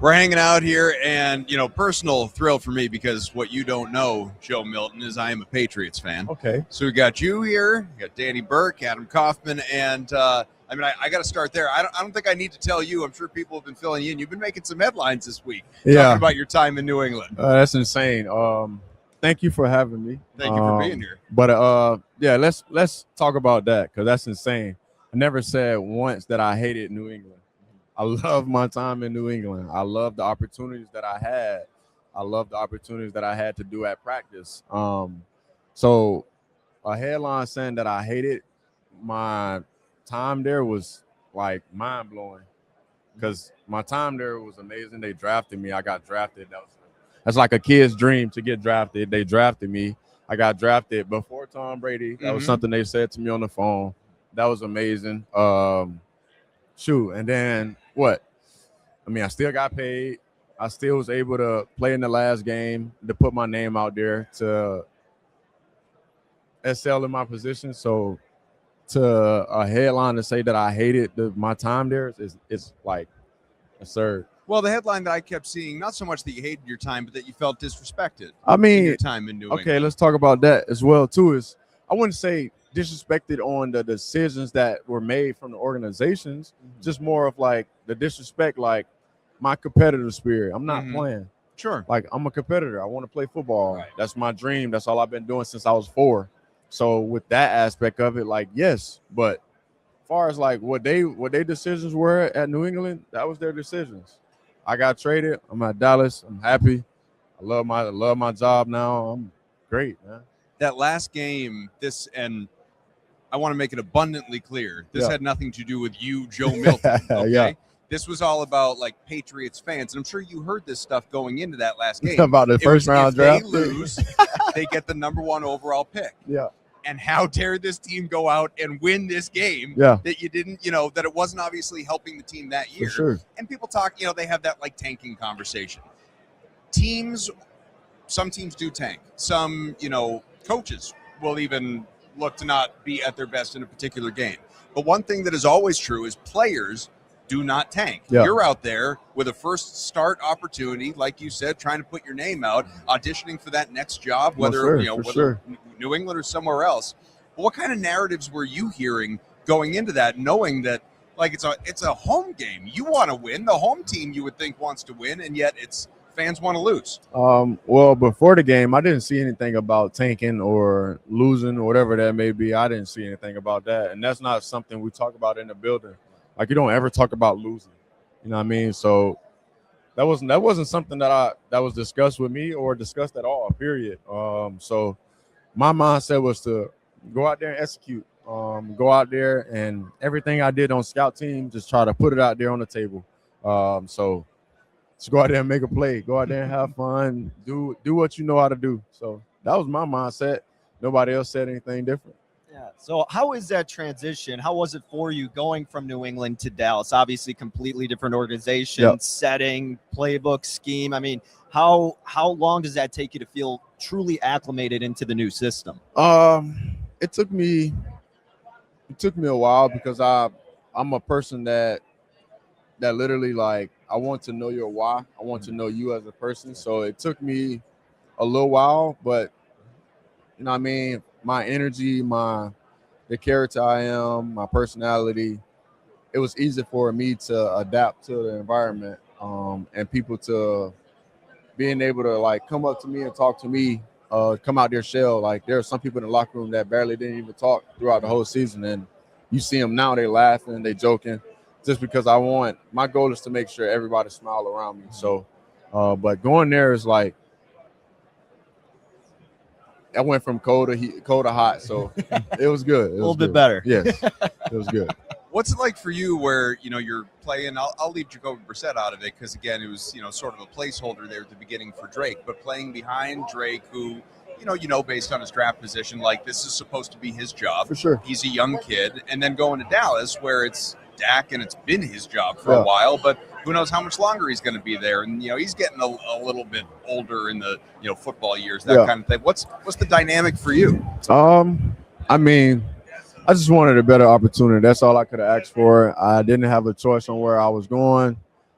We're hanging out here, and, personal thrill for me because what you don't know, Joe Milton, is I am a Patriots fan. Okay. So we got you here, we got Danny Burke, Adam Kaufman, and I got to start there. I don't think I need to tell you. I'm sure people have been filling you in. You've been making some headlines this week talking about your time in New England. That's insane. Thank you for having me. Thank you for being here. But let's talk about that because that's insane. I never said once that I hated New England. I love my time in New England. I love the opportunities that I had. I love the opportunities that I had to do at practice. So a headline saying that I hated my time there was like mind blowing because my time there was amazing. They drafted me. I got drafted. That's like a kid's dream to get drafted. They drafted me. I got drafted before Tom Brady. That was something they said to me on the phone. That was amazing. And then what? I still got paid. I still was able to play in the last game to put my name out there to excel in my position. So to a headline to say that I hated my time there is like absurd. Well, the headline that I kept seeing, not so much that you hated your time, but that you felt disrespected. In your time in New England. Okay, let's talk about that as well too. I wouldn't say disrespected on the decisions that were made from the organizations, just more of like the disrespect, like my competitive spirit. I'm not playing. Sure. Like I'm a competitor. I want to play football. Right. That's my dream. That's all I've been doing since I was 4. So with that aspect of it, like, yes, but as far as like what they decisions were at New England, that was their decisions. I got traded. I'm at Dallas. I'm happy. I love my job now. I'm great, man. That last game, and I want to make it abundantly clear, this had nothing to do with you, Joe Milton. Okay? Yeah. This was all about like Patriots fans, and I'm sure you heard this stuff going into that last game about the first round draft. If they lose, they get the number 1 overall pick. Yeah. And how dare this team go out and win this game that you didn't, that it wasn't obviously helping the team that year. For sure. And people talk, they have that like tanking conversation. Some teams do tank. Some, coaches will even look to not be at their best in a particular game. But one thing that is always true is players do not tank. Yeah. You're out there with a first start opportunity, like you said, trying to put your name out, auditioning for that next job, whether New England or somewhere else. But what kind of narratives were you hearing going into that, knowing that like it's a home game? You want to win. The home team you would think wants to win, and yet fans want to lose. Well, before the game, I didn't see anything about tanking or losing or whatever that may be. I didn't see anything about that, and that's not something we talk about in the building. Like you don't ever talk about losing, you know what I mean? So that wasn't something that was discussed with me or discussed at all. Period. So my mindset was to go out there and execute. Go out there and everything I did on scout team, just try to put it out there on the table. So just go out there and make a play. Go out there and have fun. Do what you know how to do. So that was my mindset. Nobody else said anything different. Yeah. So how is that transition? How was it for you going from New England to Dallas? Obviously, completely different organization, setting, playbook, scheme. How long does that take you to feel truly acclimated into the new system? It took me a while because I'm a person that literally like I want to know your why. I want to know you as a person. So it took me a little while, but you know what I mean? My energy, the character I am, my personality, it was easy for me to adapt to the environment and people to being able to like come up to me and talk to me, come out their shell. Like there are some people in the locker room that barely didn't even talk throughout the whole season. And you see them now, they laughing, they joking just because my goal is to make sure everybody smile around me. So, but going there is like, I went from cold to hot, so it was good. It was a little bit better. Yes, it was good. What's it like for you where, you're playing, I'll leave Jacoby Brissett out of it because, again, it was, sort of a placeholder there at the beginning for Drake, but playing behind Drake who, based on his draft position, like this is supposed to be his job. For sure. He's a young kid. And then going to Dallas where it's Dak and it's been his job for a while, but who knows how much longer he's going to be there. And, he's getting a little bit older in the, football years, that kind of thing. What's the dynamic for you? I just wanted a better opportunity. That's all I could have asked for. I didn't have a choice on where I was going.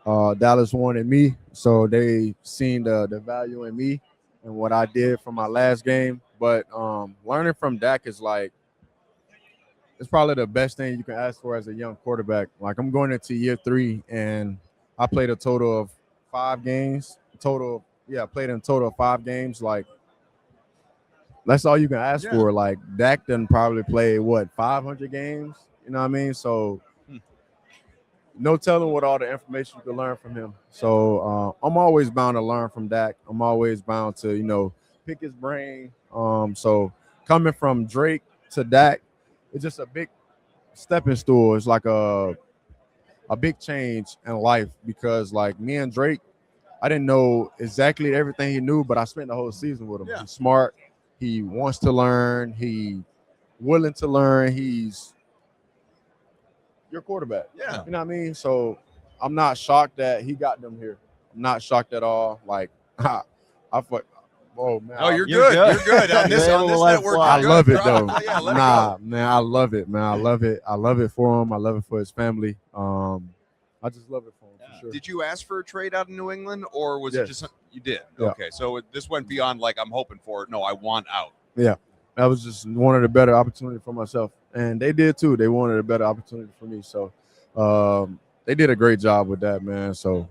Dallas wanted me, so they seen the value in me and what I did for my last game. But learning from Dak is like it's probably the best thing you can ask for as a young quarterback. Like I'm going into year 3, and I played a total of 5 games. I played in a total of 5 games. Like that's all you can ask for. Like Dak done probably play 500 games. You know what I mean? So no telling what all the information you can learn from him. So I'm always bound to learn from Dak. I'm always bound to pick his brain. So coming from Drake to Dak, it's just a big stepping stool. It's like a big change in life because like me and Drake, I didn't know exactly everything he knew, but I spent the whole season with him. Yeah. He's smart. He wants to learn. He willing to learn. He's your quarterback. Yeah. You know what I mean? So I'm not shocked that he got them here. I'm not shocked at all. Like, oh man. Oh, you're good. You're good on this network. I love it though. Yeah, man, I love it, man. I love it. I love it for him. I love it for his family. I just love it for him. For sure. Did you ask for a trade out of New England, or was it just you did? Yeah. Okay, so this went beyond like I'm hoping for it. No, I want out. Yeah, that was just wanted a better opportunity for myself, and they did too. They wanted a better opportunity for me, so they did a great job with that, man. So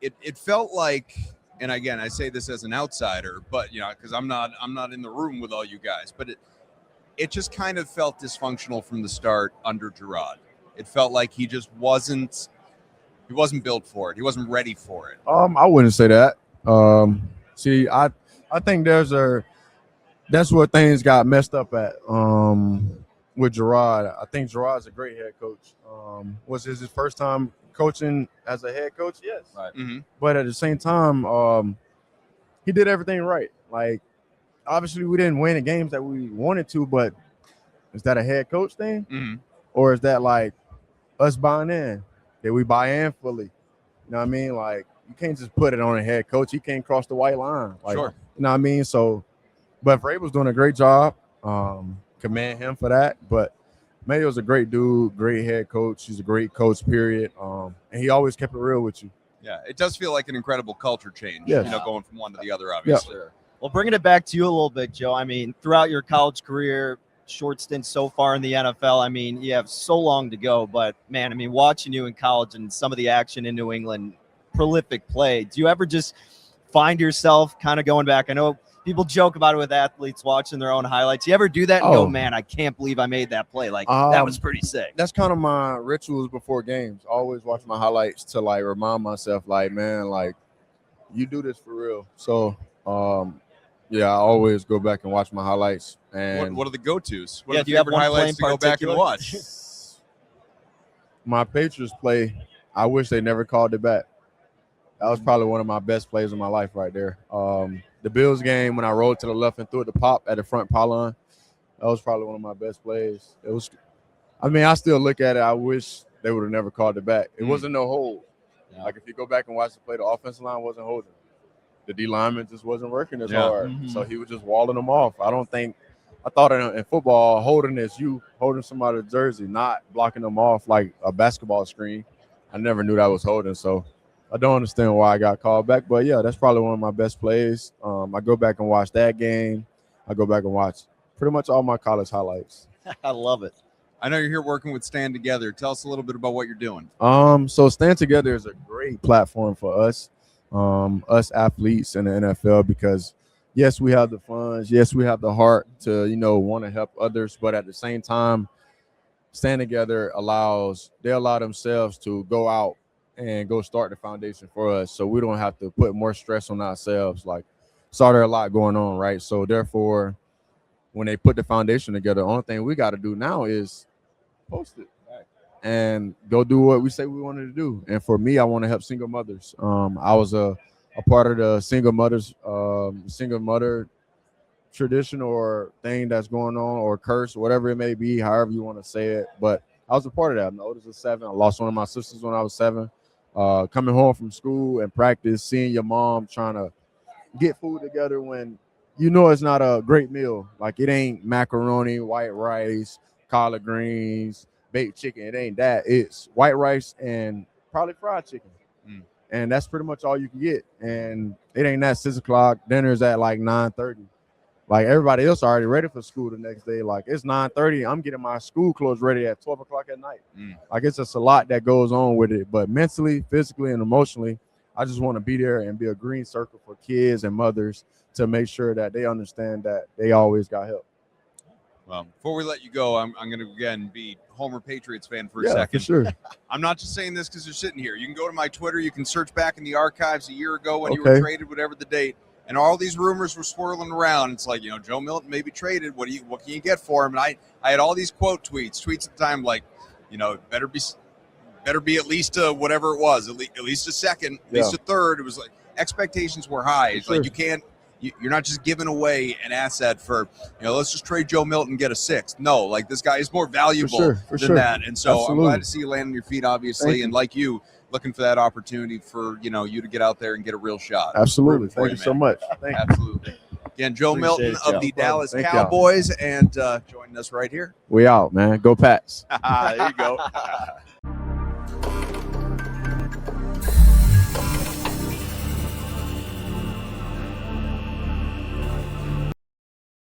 it felt like, and again, I say this as an outsider, but because I'm not in the room with all you guys, but it just kind of felt dysfunctional from the start under Gerard. It felt like he just wasn't built for it. He wasn't ready for it. I wouldn't say that. See, I think that's where things got messed up at with Gerard. I think Gerard's a great head coach. Was this his first time coaching as a head coach? Yes. Right. Mm-hmm. But at the same time, he did everything right. Like, obviously, we didn't win the games that we wanted to, but is that a head coach thing? Mm-hmm. Or is that like us buying in? Did we buy in fully? You know what I mean? Like, you can't just put it on a head coach. He can't cross the white line. Like, sure. You know what I mean? So, but Vrabel's doing a great job. Commend him for that. But Mayo's a great dude, great head coach. He's a great coach, period. And he always kept it real with you. Yeah, it does feel like an incredible culture change, yes. Going from one to the other, obviously. Yeah. Well, bringing it back to you a little bit, Joe. I mean, throughout your college career, short stint so far in the NFL, I mean, you have so long to go. But, man, I mean, watching you in college and some of the action in New England, prolific play. Do you ever just find yourself kind of going back? I know people joke about it with athletes watching their own highlights. You ever do that and go, man, I can't believe I made that play? Like, that was pretty sick. That's kind of my rituals before games. I always watch my highlights to, like, remind myself, like, man, like, you do this for real. So, yeah, I always go back and watch my highlights. And what are the go-tos? What are the favorite highlights to go back and watch? My Patriots play, I wish they never called it back. That was probably one of my best plays of my life right there. The Bills game, when I rolled to the left and threw it to Pop at the front pylon, that was probably one of my best plays. It was, I mean, I still look at it. I wish they would have never called it back. It wasn't no hold. Yeah. Like, if you go back and watch the play, the offensive line wasn't holding. The D lineman just wasn't working as hard. Mm-hmm. So he was just walling them off. I thought in football, holding is you holding somebody's jersey, not blocking them off like a basketball screen. I never knew that was holding. So I don't understand why I got called back. But, yeah, that's probably one of my best plays. I go back and watch that game. I go back and watch pretty much all my college highlights. I love it. I know you're here working with Stand Together. Tell us a little bit about what you're doing. So Stand Together is a great platform for us athletes in the NFL because, yes, we have the funds. Yes, we have the heart to, want to help others. But at the same time, Stand Together allow themselves to go out and go start the foundation for us. So we don't have to put more stress on ourselves. Like, so there's a lot going on, right? So therefore, when they put the foundation together, the only thing we got to do now is post it and go do what we say we wanted to do. And for me, I want to help single mothers. I was a part of the single mother tradition or thing that's going on, or curse, whatever it may be, however you want to say it. But I was a part of that. I'm the oldest of 7. I lost one of my sisters when I was 7. Coming home from school and practice, seeing your mom trying to get food together when it's not a great meal. Like, it ain't macaroni, white rice, collard greens, baked chicken. It ain't that. It's white rice and probably fried chicken. and that's pretty much all you can get. And it ain't that 6 o'clock. Dinner's at like 9:30. Like everybody else already ready for school the next day. Like it's 9:30. I'm getting my school clothes ready at 12 o'clock at night. Like it's just a lot that goes on with it. But mentally, physically, and emotionally, I just want to be there and be a green circle for kids and mothers to make sure that they understand that they always got help. Well, before we let you go, I'm going to, again, be Homer Patriots fan for a Yeah, second. for sure. I'm not just saying this because you're sitting here. You can go to my Twitter. You can search back in the archives a year ago when you were traded, whatever the date. And all these rumors were swirling around. It's like, Joe Milton may be traded. What can you get for him? And I had all these tweets at the time, like, better be at least whatever it was, at least a second, at least a third. It was like expectations were high. It's like you're not just giving away an asset for, let's just trade Joe Milton and get a sixth. No, like this guy is more valuable than that. And so I'm glad to see you land on your feet, obviously. And like you, looking for that opportunity for, you to get out there and get a real shot. Absolutely. Thank you so much. Absolutely. Again, Joe Milton of the Dallas Cowboys and joining us right here. We out, man. Go Pats. There you go.